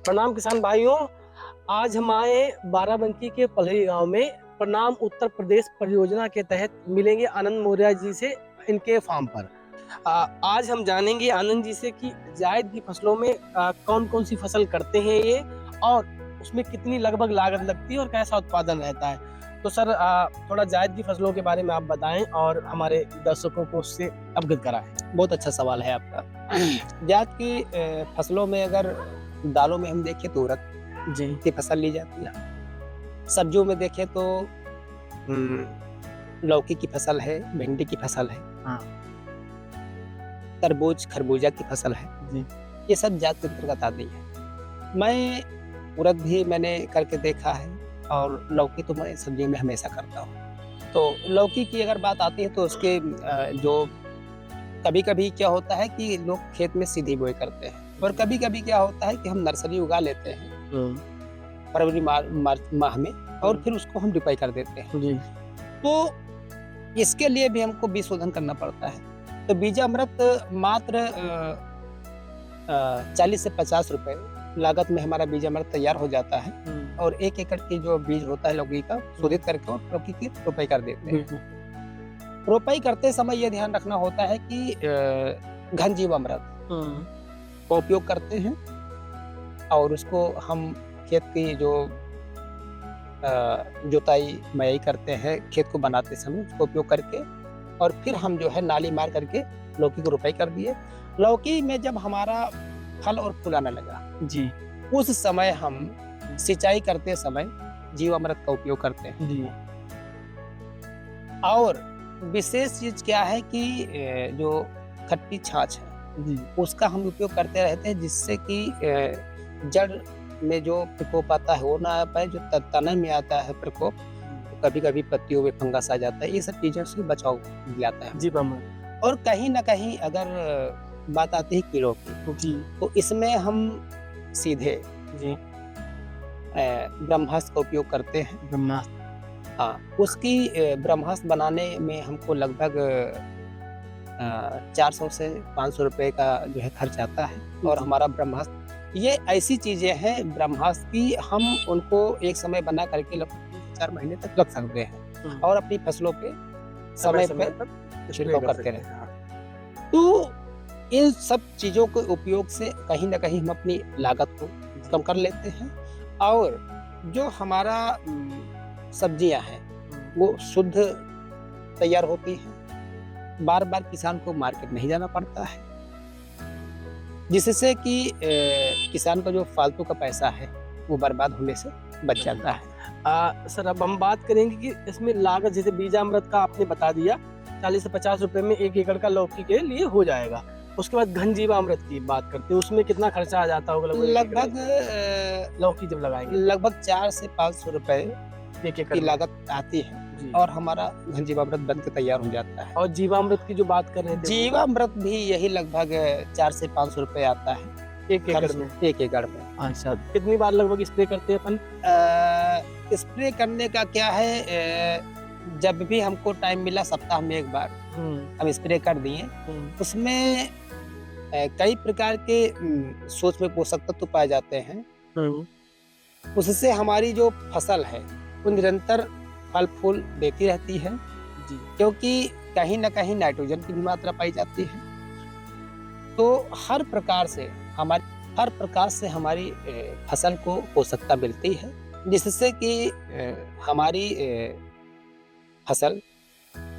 प्रणाम किसान भाइयों। आज हम आए बाराबंकी के पलही गांव में प्रणाम उत्तर प्रदेश परियोजना के तहत मिलेंगे आनंद मौर्य जी से इनके फार्म पर। आज हम जानेंगे आनंद जी से कि जायद की फसलों में कौन कौन सी फसल करते हैं ये, और उसमें कितनी लगभग लागत लगती है और कैसा उत्पादन रहता है। तो सर, थोड़ा जायद की फसलों के बारे में आप बताएं और हमारे दर्शकों को उससे अवगत कराएं। बहुत अच्छा सवाल है आपका। जायद की फसलों में अगर दालों में हम देखें तो उड़द जी की फसल ली जाती है। सब्जियों में देखें तो उम, लौकी की फसल है, भिंडी की फसल है, हाँ तरबूज, खरबूजा की फसल है। जी ये सब जायद के अंतर्गत आती है। मैं उड़द भी मैंने करके देखा है और लौकी तो मैं सब्जी में हमेशा करता हूँ। तो लौकी की अगर बात आती है तो उसके जो कभी-कभी क्या होता है कि लोग खेत में सीधी बुआई करते हैं और कभी-कभी क्या होता है कि हम नर्सरी उगा लेते हैं फरवरी मार्च माह में और फिर उसको हम डिपाई कर देते हैं। जी तो इसके लिए भी हमको बीज शोधन करना पड़ता है। तो बीजामृत मात्र 40 से 50 रुपए लागत में हमारा बीजामृत तैयार हो जाता है और 1 एकड़ की जो बीज होता है लौकी का शोधित करके और लौकी की रोपाई कर देते हैं। बिल्कुल। रोपाई करते समय ये ध्यान रखना होता है कि घन जीवामृत का उपयोग करते हैं और उसको हम खेत की जो जुताई मयाई करते हैं खेत को बनाते समय उसको उपयोग करके और फिर हम जो है नाली मार करके लौकी को रोपाई कर दिए। लौकी में जब हमारा फल और फूल आने लगा जी उस समय हम सिंचाई करते समय जीवामृत का उपयोग करते हैं। जी और विशेष चीज क्या है कि जो खट्टी छाछ है जी उसका हम उपयोग करते रहते हैं जिससे कि जड़ में जो प्रकोप आता है वो ना आ पाए। जो तने में आता है प्रकोप, कभी कभी पत्तियों में फंगस आ जाता है, ये सब चीजों से बचाव दिलाता है। जी बाबा और कहीं ना कहीं अगर बात आती है कीड़ों की जी तो इसमें हम सीधे जी ब्रह्मास्त्र का उपयोग करते हैं। ब्रह्मास्त्र। हाँ, उसकी ब्रह्मास्त्र बनाने में हमको लगभग 400 से 500 रुपए का जो है खर्च आता है। और जी। हमारा ब्रह्मास्त्र ये ऐसी चीजें हैं ब्रह्मास्त्र की, हम उनको एक समय बना करके लगभग 3 से 4 महीने तक रख सकते हैं और अपनी फसलों पे समय पे छिड़काव करते रहते हैं। तो इन सब चीजों के उपयोग से कहीं ना कहीं हम अपनी लागत को कम कर लेते हैं और जो हमारा सब्जियां हैं वो शुद्ध तैयार होती हैं। बार बार किसान को मार्केट नहीं जाना पड़ता है, जिससे कि किसान का जो फालतू का पैसा है वो बर्बाद होने से बच जाता है। सर, अब हम बात करेंगे कि इसमें लागत, जैसे बीजामृत का आपने बता दिया 40 से 50 रुपए में 1 एकड़ का लौकी के लिए हो जाएगा। उसके बाद घन जीवामृत की बात करते हैं, उसमें कितना खर्चा आ जाता होगा लगभग लौकी जब लगाएंगे? 4 से 500 रुपए 1 एकड़ की में। लागत आती है जी। और हमारा घन जीवामृत बन के तैयार हो जाता है। और जीवामृत की जो बात कर रहे थे जीवामृत भी यही लगभग 4 से 500 रुपए आता है 1 एकड़ में। 1 एकड़ में। अच्छा, कितनी बार लगभग स्प्रे करते हैं अपन? स्प्रे करने का क्या है, जब भी हमको टाइम मिला सप्ताह में 1 बार हम स्प्रे कर दिए। उसमें कई प्रकार के सूक्ष्म पोषक तत्व पाए जाते हैं। उससे हमारी जो फसल है वो निरंतर फल फूल देती रहती है जी। क्योंकि कहीं ना कहीं नाइट्रोजन की भी मात्रा पाई जाती है। तो हर प्रकार से हमारी फसल को पोषकता मिलती है, जिससे कि हमारी फसल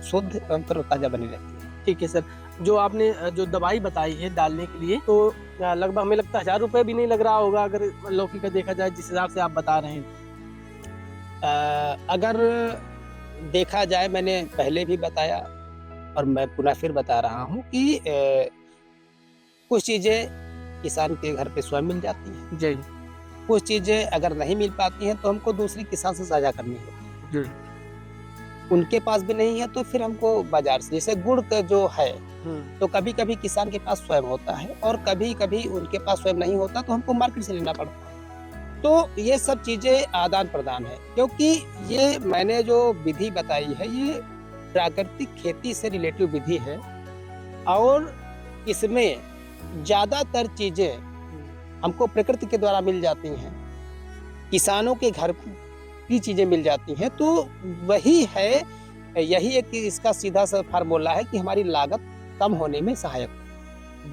शुद्ध एवं तरोताजा बनी रहती है। ठीक है सर, जो आपने जो दवाई बताई है डालने के लिए, तो लगभग हमें लगता है 1000 रुपए भी नहीं लग रहा होगा अगर लौकी का देखा जाए जिस हिसाब से आप बता रहे हैं। अगर देखा जाए, मैंने पहले भी बताया और मैं पुनः फिर बता रहा हूँ कि कुछ चीज़ें किसान के घर पे स्वयं मिल जाती हैं। जी कुछ चीज़ें अगर नहीं मिल पाती हैं तो हमको दूसरे किसान से साझा करनी होती है। जी। उनके पास भी नहीं है तो फिर हमको बाजार से, जैसे गुड़ का जो है तो कभी कभी किसान के पास स्वयं होता है और कभी कभी उनके पास स्वयं नहीं होता तो हमको मार्केट से लेना पड़ता है। तो ये सब चीजें आदान प्रदान है, क्योंकि ये मैंने जो विधि बताई है ये प्राकृतिक खेती से रिलेटिव विधि है और इसमें ज्यादातर चीजें हमको प्रकृति के द्वारा मिल जाती हैं, किसानों के घर की चीज़ें मिल जाती हैं, तो वही है, यही एक इसका सीधा सा फार्मूला है कि हमारी लागत कम होने में सहायक।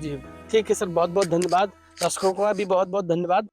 जी, ठीक है सर, बहुत-बहुत धन्यवाद। दर्शकों का भी बहुत-बहुत धन्यवाद।